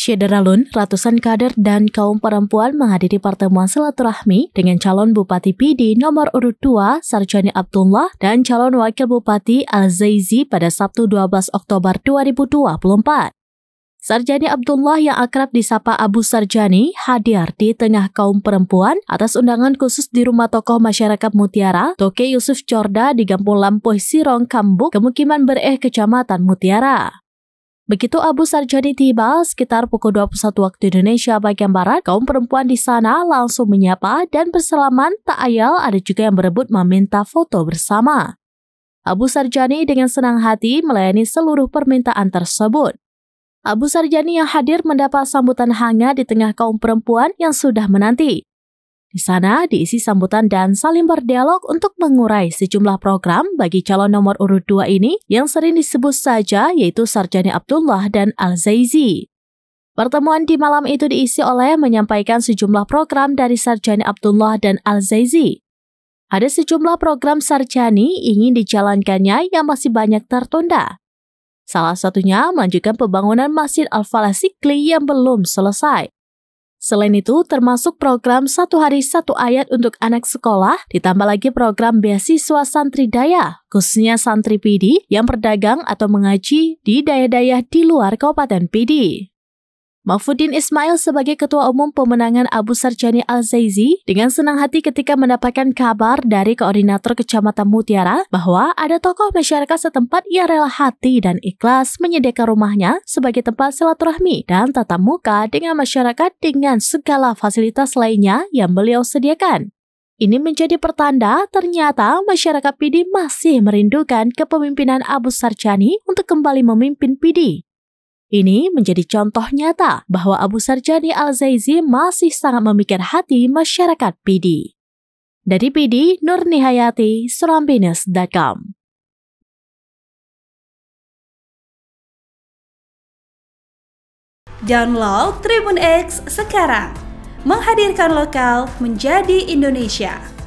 Syederalun, ratusan kader dan kaum perempuan menghadiri pertemuan silaturahmi dengan calon Bupati PD nomor urut 2 Sarjani Abdullah dan calon Wakil Bupati Al-Zaizi pada Sabtu 12 Oktober 2024. Sarjani Abdullah yang akrab disapa Abu Sarjani hadir di tengah kaum perempuan atas undangan khusus di Rumah Tokoh Masyarakat Mutiara, Toke Yusuf Corda di Kampung Lampuh Sirong, Kambuk, Kemukiman Bereh, Kecamatan Mutiara. Begitu Abu Sarjani tiba sekitar pukul 21 waktu Indonesia bagian Barat, kaum perempuan di sana langsung menyapa dan bersalaman, tak ayal ada juga yang berebut meminta foto bersama. Abu Sarjani dengan senang hati melayani seluruh permintaan tersebut. Abu Sarjani yang hadir mendapat sambutan hangat di tengah kaum perempuan yang sudah menanti. Di sana diisi sambutan dan saling berdialog untuk mengurai sejumlah program bagi calon nomor urut 2 ini yang sering disebut saja yaitu Sarjani Abdullah dan Al-Zaizi. Pertemuan di malam itu diisi oleh menyampaikan sejumlah program dari Sarjani Abdullah dan Al-Zaizi. Ada sejumlah program Sarjani ingin dijalankannya yang masih banyak tertunda. Salah satunya melanjutkan pembangunan Masjid Al-Falah Sikli yang belum selesai. Selain itu, termasuk program 1 hari 1 ayat untuk anak sekolah, ditambah lagi program beasiswa santri daya, khususnya santri PD yang berdagang atau mengaji di daya-daya di luar Kabupaten PD. Mahfudin Ismail sebagai Ketua Umum Pemenangan Abu Sarjani Al-Zaizi dengan senang hati ketika mendapatkan kabar dari Koordinator Kecamatan Mutiara bahwa ada tokoh masyarakat setempat yang rela hati dan ikhlas menyediakan rumahnya sebagai tempat silaturahmi dan tatap muka dengan masyarakat dengan segala fasilitas lainnya yang beliau sediakan. Ini menjadi pertanda ternyata masyarakat PD masih merindukan kepemimpinan Abu Sarjani untuk kembali memimpin PD. Ini menjadi contoh nyata bahwa Abu Sarjani Al-Zaizi masih sangat memikir hati masyarakat PD. Dari PD, Nurnihayati, Surambines.com. Download Tribun X sekarang, menghadirkan lokal menjadi Indonesia.